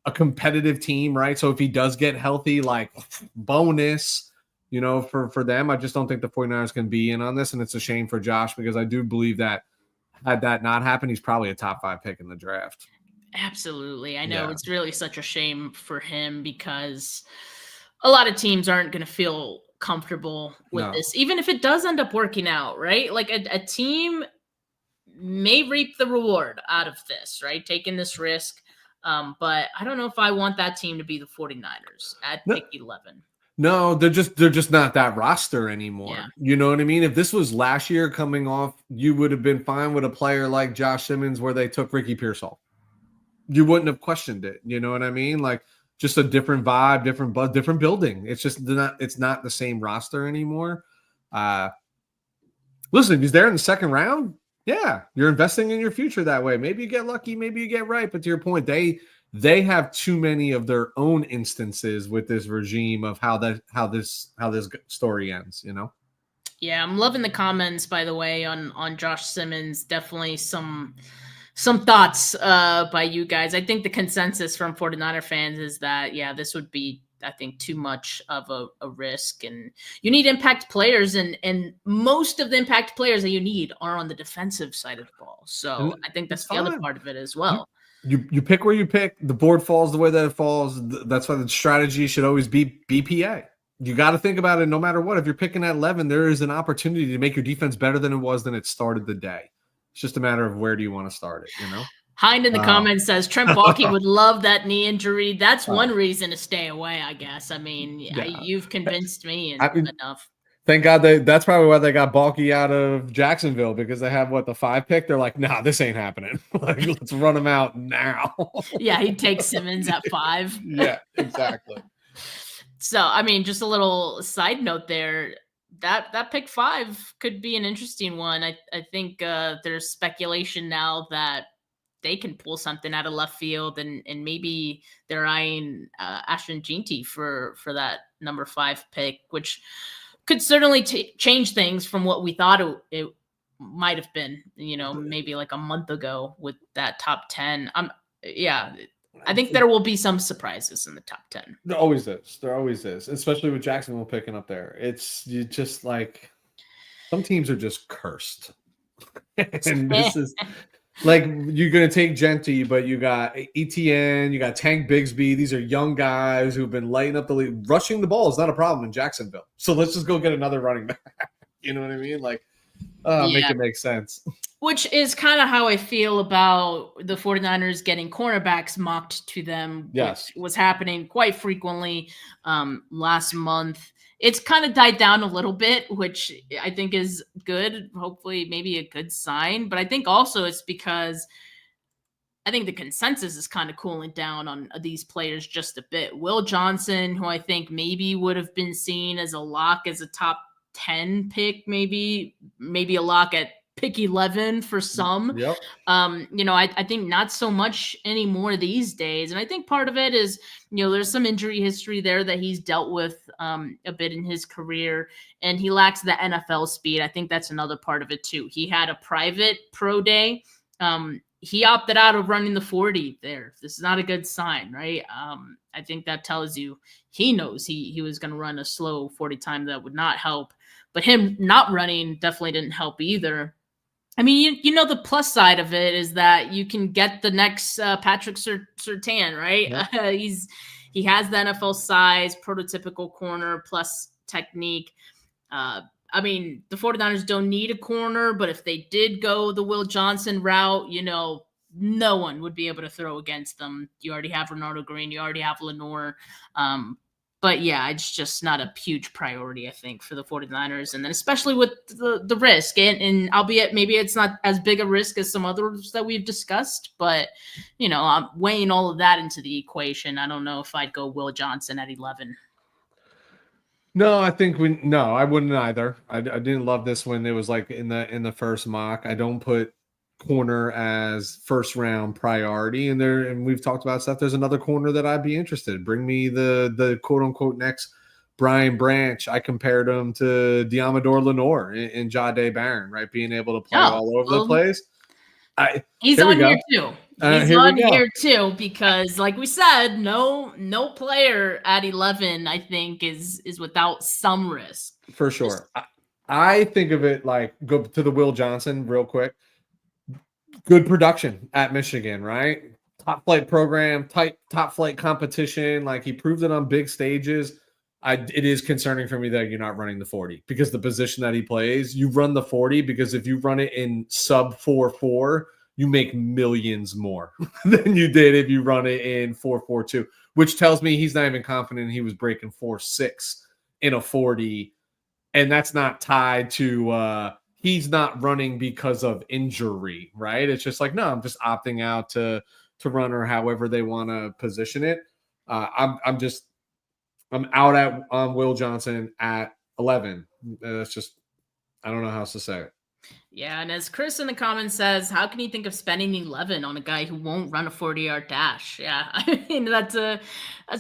a competitive team, right? So if he does get healthy, like, bonus, for them. I just don't think the 49ers can be in on this, and it's a shame for Josh, because I do believe that had that not happened, he's probably a top 5 pick in the draft. Absolutely. I know It's really such a shame for him, because a lot of teams aren't going to feel comfortable with this, even if it does end up working out, right? Like a team may reap the reward out of this, right? Taking this risk. But I don't know if I want that team to be the 49ers at pick 11. No, they're just not that roster anymore. Yeah. You know what I mean? If this was last year coming off, you would have been fine with a player like Josh Simmons where they took Ricky Pearsall. You wouldn't have questioned it. You know what I mean? Like, just a different vibe, different buzz, different building. It's just it's not the same roster anymore. Listen, if he's there in the 2nd round, yeah, you're investing in your future that way. Maybe you get lucky, maybe you get right. But to your point, they have too many of their own instances with this regime of how this story ends, Yeah, I'm loving the comments, by the way, on Josh Simmons. Definitely some thoughts by you guys. I think the consensus from 49er fans is that, this would be, I think, too much of a risk, and you need impact players, and most of the impact players that you need are on the defensive side of the ball. So I think that's the other part of it as well. You pick where you pick. The board falls the way that it falls. That's why the strategy should always be BPA. You got to think about it no matter what. If you're picking at 11, there is an opportunity to make your defense better than it started the day. It's just a matter of where do you want to start it, Hind in the comments says Trent Baalke would love that knee injury. That's one reason to stay away, I guess. I mean, you've convinced me enough. Thank God that's probably why they got Balky out of Jacksonville, because they have the 5 pick. They're like, nah, this ain't happening. Like, let's run him out now. Yeah, he'd take Simmons at 5. Yeah, exactly. So, I mean, just a little side note there. That pick 5 could be an interesting one. I think there's speculation now that they can pull something out of left field, and maybe they're eyeing Ashton Ginty for that number 5 pick, which could certainly change things from what we thought it might have been, maybe like a month ago with that top 10. I think there will be some surprises in the top 10. There always is, especially with Jacksonville picking up there. You just like, some teams are just cursed. And this is like, you're going to take Genty, but you got ETN, you got Tank Bigsby. These are young guys who've been lighting up the league. Rushing the ball is not a problem in Jacksonville. So let's just go get another running back. You know what I mean? Like, make it make sense. Which is kind of how I feel about the 49ers getting cornerbacks mocked to them. Yes. Which was happening quite frequently last month. It's kind of died down a little bit, which I think is good. Hopefully, maybe a good sign. But I think also it's because I think the consensus is kind of cooling down on these players just a bit. Will Johnson, who I think maybe would have been seen as a lock, as a top 10 pick, maybe a lock at pick 11 for some. Yep. I think not so much anymore these days. And I think part of it is, there's some injury history there that he's dealt with a bit in his career, and he lacks the NFL speed. I think that's another part of it too. He had a private pro day. He opted out of running the 40 there. This is not a good sign, right? I think that tells you he knows he was going to run a slow 40 time that would not help. But him not running definitely didn't help either. I mean, the plus side of it is that you can get the next Patrick Surtain, right? Yeah. He has the NFL size, prototypical corner plus technique. I mean, the 49ers don't need a corner, but if they did go the Will Johnson route, no one would be able to throw against them. You already have Renardo Green, you already have Lenore. But yeah, it's just not a huge priority, I think, for the 49ers. And then especially with the risk, and albeit maybe it's not as big a risk as some others that we've discussed, but, I'm weighing all of that into the equation. I don't know if I'd go Will Johnson at 11. No, I think I wouldn't either. I didn't love this when it was like in the first mock. I don't put corner as first round priority, and we've talked about stuff. There's another corner that I'd be interested. Bring me the quote unquote next Brian Branch. I compared him to Diamador Lenore and Jadeveon Brown, right? Being able to play all over the place. He's on here too. He's on here too, because like we said, no player at 11, I think, is without some risk. For sure. I think of it like, go to the Will Johnson real quick. Good production at Michigan, right? Top flight program, top flight competition. Like, he proved it on big stages. It is concerning for me that you're not running the 40, because the position that he plays, you run the 40 because if you run it in sub 4.4, you make millions more than you did if you run it in 4.42, which tells me he's not even confident he was breaking 4.6 in a 40. And that's not tied to he's not running because of injury, right? It's just like, no, I'm just opting out to run, or however they want to position it. I'm out on Will Johnson at 11. That's just, I don't know how else to say it. Yeah, and as Chris in the comments says, how can you think of spending 11 on a guy who won't run a 40-yard dash? Yeah, I mean, that's a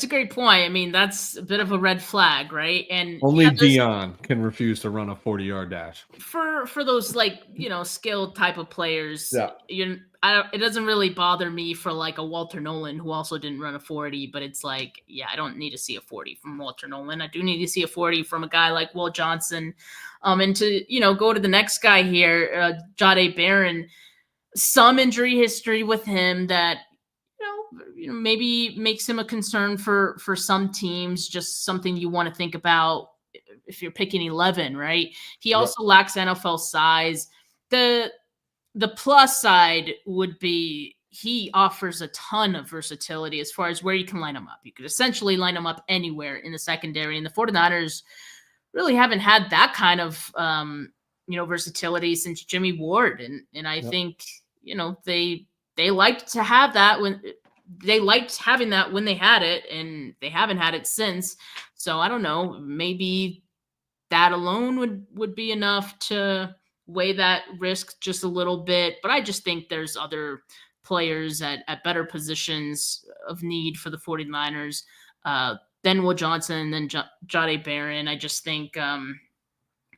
great point. I mean, that's a bit of a red flag, right? And only Dion can refuse to run a 40-yard dash. For those, like, skilled type of players, yeah. It doesn't really bother me for like a Walter Nolan, who also didn't run a 40, but it's like, yeah, I don't need to see a 40 from Walter Nolan. I do need to see a 40 from a guy like Will Johnson. And to, go to the next guy here, Jadeveon Brown, some injury history with him that, maybe makes him a concern for some teams, just something you want to think about if you're picking 11, right? He also lacks NFL size. The plus side would be he offers a ton of versatility as far as where you can line him up. You could essentially line him up anywhere in the secondary, and the 49ers really haven't had that kind of versatility since Jimmy Ward, and I think they liked to have that when they liked having that when they had it, and they haven't had it since. So I don't know, maybe that alone would be enough to weigh that risk just a little bit. But I just think there's other players at better positions of need for the 49ers than Will Johnson and then Jadeveon Brown. I just think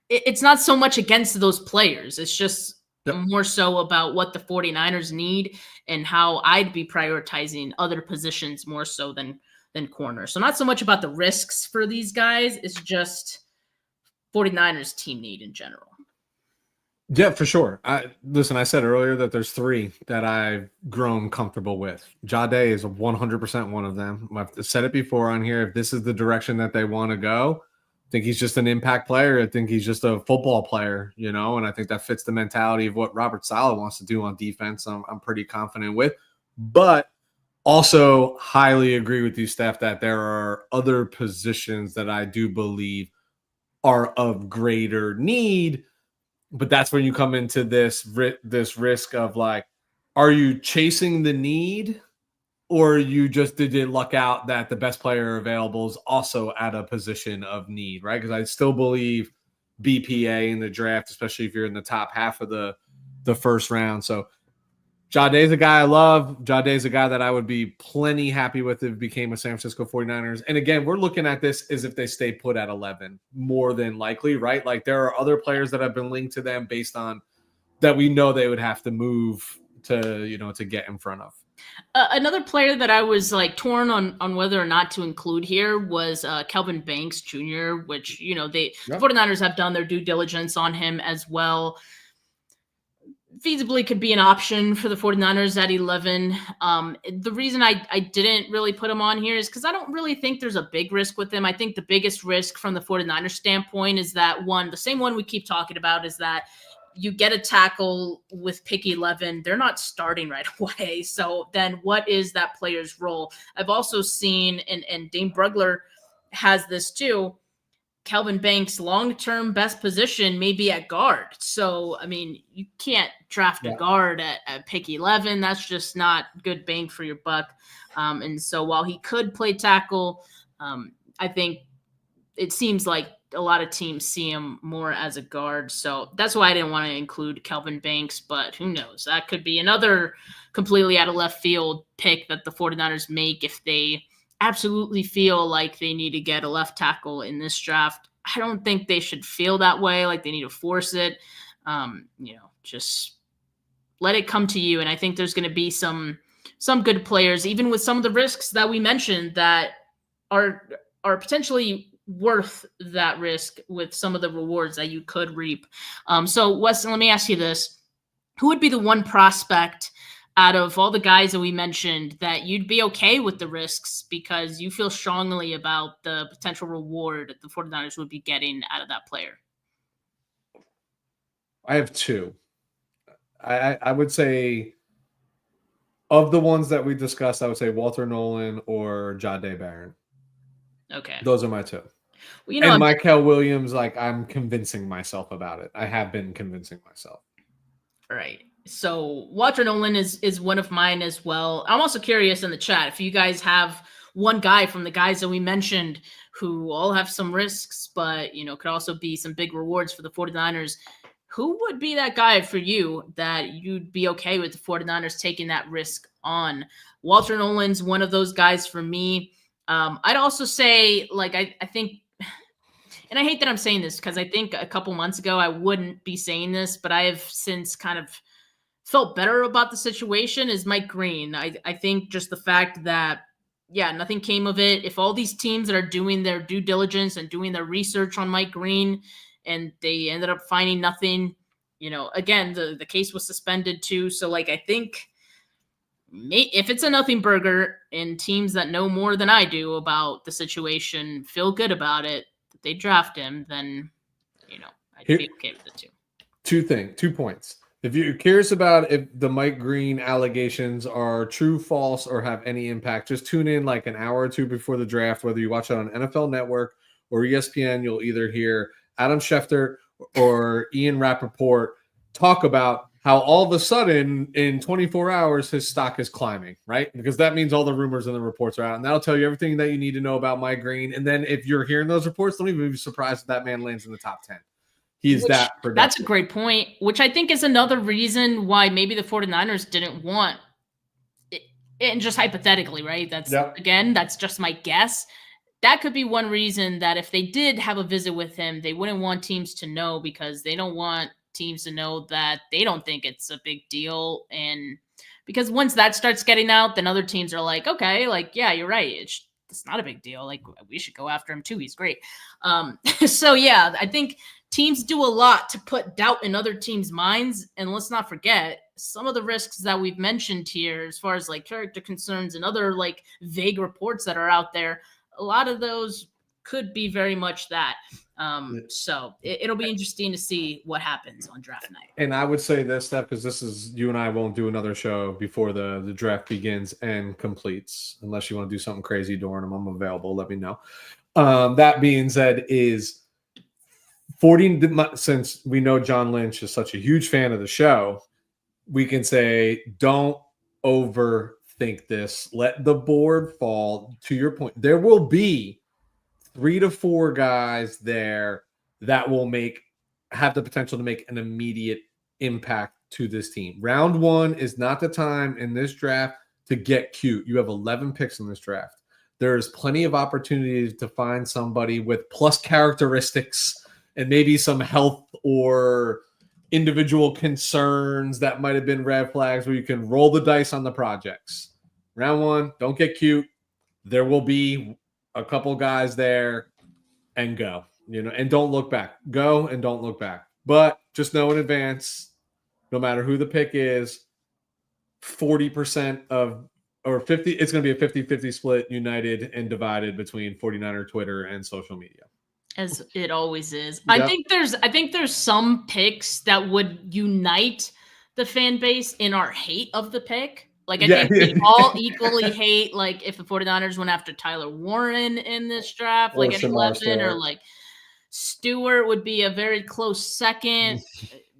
it's not so much against those players. It's just more so about what the 49ers need and how I'd be prioritizing other positions more so than corner. So not so much about the risks for these guys. It's just 49ers team need in general. Yeah, for sure. Listen, I said earlier that there's 3 that I've grown comfortable with. Jade is 100% one of them. I've said it before on here. If this is the direction that they want to go, I think he's just an impact player. I think he's just a football player, and I think that fits the mentality of what Robert Saleh wants to do on defense. I'm pretty confident with. But also highly agree with you, Steph, that there are other positions that I do believe are of greater need. But that's when you come into this risk of like, are you chasing the need, or you just did it luck out that the best player available is also at a position of need, right? Because I still believe BPA in the draft, especially if you're in the top half of the first round. So Jade's a guy I love. Jade's a guy that I would be plenty happy with if he became a San Francisco 49ers. And again, we're looking at this as if they stay put at 11, more than likely, right? Like there are other players that have been linked to them based on that we know they would have to move to get in front of. Another player that I was like torn on whether or not to include here was Kelvin Banks Jr., which, the 49ers have done their due diligence on him as well. Feasibly could be an option for the 49ers at 11. The reason I didn't really put him on here is because I don't really think there's a big risk with him. I think the biggest risk from the 49ers standpoint is that the same one we keep talking about, is that you get a tackle with pick 11. They're not starting right away. So then what is that player's role? I've also seen, and Dane Brugler has this too, Kelvin Banks' long-term best position may be at guard. So, I mean, you can't draft a guard at pick 11. That's just not good bang for your buck. And so while he could play tackle, I think it seems like a lot of teams see him more as a guard. So that's why I didn't want to include Kelvin Banks, but who knows? That could be another completely out of left field pick that the 49ers make if they absolutely feel like they need to get a left tackle in this draft. I don't think they should feel that way, like they need to force it. Just let it come to you. And I think there's going to be some good players, even with some of the risks that we mentioned, that are potentially worth that risk with some of the rewards that you could reap. So Weston, let me ask you this. Who would be the one prospect out of all the guys that we mentioned that you'd be okay with the risks because you feel strongly about the potential reward the 49ers would be getting out of that player? I have 2. I would say of the ones that we discussed, I would say Walter Nolan or Jadeveon Brown. Okay. Those are my 2. Well, and Mel Williams, like I'm convincing myself about it. I have been convincing myself. All right. So Walter Nolan is one of mine as well. I'm also curious in the chat if you guys have one guy from the guys that we mentioned who all have some risks, but could also be some big rewards for the 49ers. Who would be that guy for you that you'd be okay with the 49ers taking that risk on? Walter Nolan's one of those guys for me. I'd also say, like, I think, and I hate that I'm saying this because I think a couple months ago I wouldn't be saying this, but I have since kind of felt better about the situation, is Mike Green. I think just the fact that, nothing came of it. If all these teams that are doing their due diligence and doing their research on Mike Green and they ended up finding nothing, again, the case was suspended too. So, like, I think if it's a nothing burger and teams that know more than I do about the situation feel good about it, that they draft him, then, I'd be okay with it too. 2 points. If you're curious about if the Mike Green allegations are true, false, or have any impact, just tune in like an hour or 2 before the draft, whether you watch it on NFL Network or ESPN, you'll either hear Adam Schefter or Ian Rappaport talk about how all of a sudden in 24 hours his stock is climbing, right? Because that means all the rumors and the reports are out, and that'll tell you everything that you need to know about Mike Green. And then if you're hearing those reports, don't even be surprised if that man lands in the top 10. He's that productive. That's a great point, which I think is another reason why maybe the 49ers didn't want it, and just hypothetically, right? Again, that's just my guess. That could be one reason that if they did have a visit with him, they wouldn't want teams to know, because they don't want teams to know that they don't think it's a big deal. And because once that starts getting out, then other teams are like, okay, like, yeah, you're right. It's not a big deal. Like, we should go after him too. He's great. So yeah, I think teams do a lot to put doubt in other teams' minds. And let's not forget some of the risks that we've mentioned here, as far as like character concerns and other like vague reports that are out there. A lot of those could be very much that. So it'll be interesting to see what happens on draft night. And I would say this, Steph, because this is, you and I won't do another show before the draft begins and completes, unless you want to do something crazy during them. I'm available. Let me know. That being said, is 40, since we know John Lynch is such a huge fan of the show, we can say, don't overthink this. Let the board fall. To your point, there will be 3 to 4 guys there that will have the potential to make an immediate impact to this team. Round 1 is not the time in this draft to get cute. You have 11 picks in this draft. There is plenty of opportunities to find somebody with plus characteristics and maybe some health or individual concerns that might have been red flags, where you can roll the dice on the projects. Round 1, don't get cute. There will be a couple guys there, and go, and don't look back. Go and don't look back. But just know in advance, no matter who the pick is, 40% or 50, it's going to be a 50-50 split, united and divided between 49er Twitter and social media. As it always is. Yep. I think there's some picks that would unite the fan base in our hate of the pick. Like, I think we all equally hate, like, if the 49ers went after Tyler Warren in this draft, like at 11, or like Stewart would be a very close second.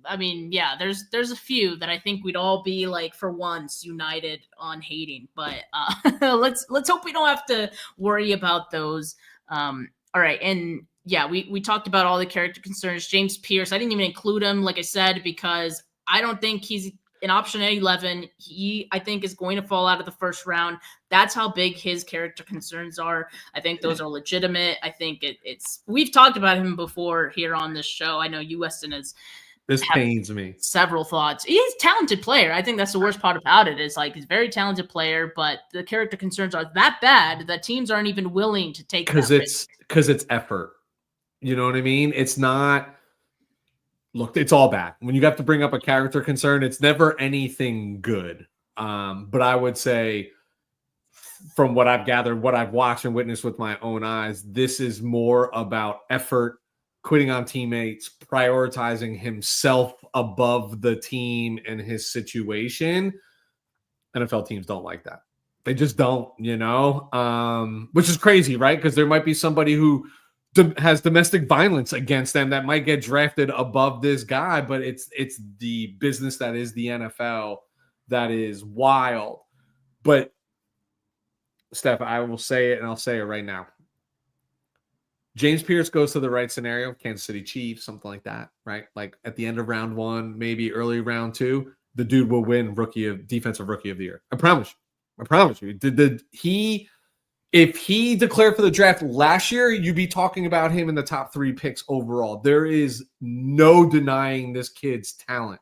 I mean, yeah, there's a few that I think we'd all be, like, for once united on hating. But let's hope we don't have to worry about those. All right, and yeah, we talked about all the character concerns. James Pierce, I didn't even include him, like I said, because I don't think he's in option 11. He, I think, is going to fall out of the first round. That's how big his character concerns are. I think those are legitimate. I think it's we've talked about him before here on this show. I know you, Weston, this pains me. Several thoughts. He's a talented player. I think that's the worst part about it, is like, he's a very talented player, but the character concerns are that bad that teams aren't even willing to take that risk. Because it's effort. You know what I mean? It's not. Look, it's all bad. When you have to bring up a character concern, it's never anything good. But I would say, from what I've gathered, what I've watched and witnessed with my own eyes, this is more about effort, quitting on teammates, prioritizing himself above the team and his situation. NFL teams don't like that. They just don't, which is crazy, right? Because there might be somebody who has domestic violence against them that might get drafted above this guy, but it's the business that is the NFL that is wild. But Steph, I will say it, and I'll say it right now. James Pierce goes to the right scenario, Kansas City Chiefs, something like that, right? Like at the end of round 1, maybe early round 2, the dude will win defensive rookie of the year. I promise you. If he declared for the draft last year, you'd be talking about him in the top 3 picks overall. There is no denying this kid's talent,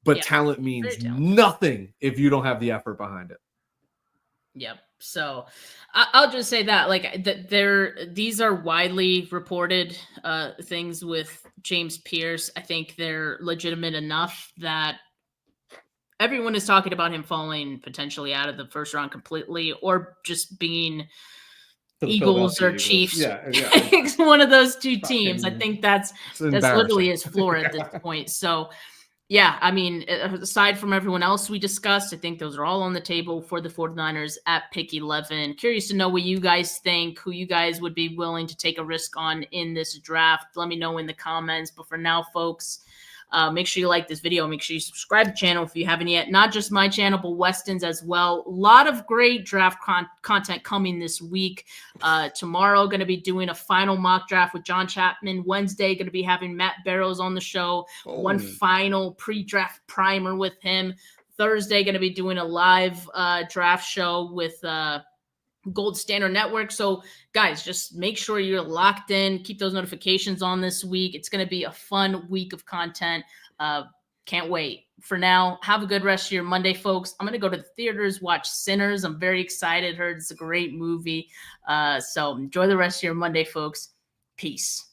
but talent means nothing if you don't have the effort behind it. Yep. So I'll just say that, like, these are widely reported things with James Pierce. I think they're legitimate enough that everyone is talking about him falling potentially out of the first round completely, or just being Eagles or Chiefs. Yeah. One of those two teams. I think that's literally his floor at this point. So Yeah, I mean, aside from everyone else we discussed, I think those are all on the table for the 49ers at pick 11. Curious to know what you guys think, who you guys would be willing to take a risk on in this draft. Let me know in the comments. But for now, folks, make sure you like this video. Make sure you subscribe to the channel if you haven't yet. Not just my channel, but Weston's as well. A lot of great draft content coming this week. Tomorrow, going to be doing a final mock draft with John Chapman. Wednesday, going to be having Matt Barrows on the show. One final pre-draft primer with him. Thursday, going to be doing a live draft show with Gold Standard Network. So guys, just make sure you're locked in. Keep those notifications on this week. It's going to be a fun week of content. Can't wait. For now, have a good rest of your Monday, folks. I'm going to go to the theaters, watch Sinners. I'm very excited. Heard it's a great movie. So enjoy the rest of your Monday, folks. Peace.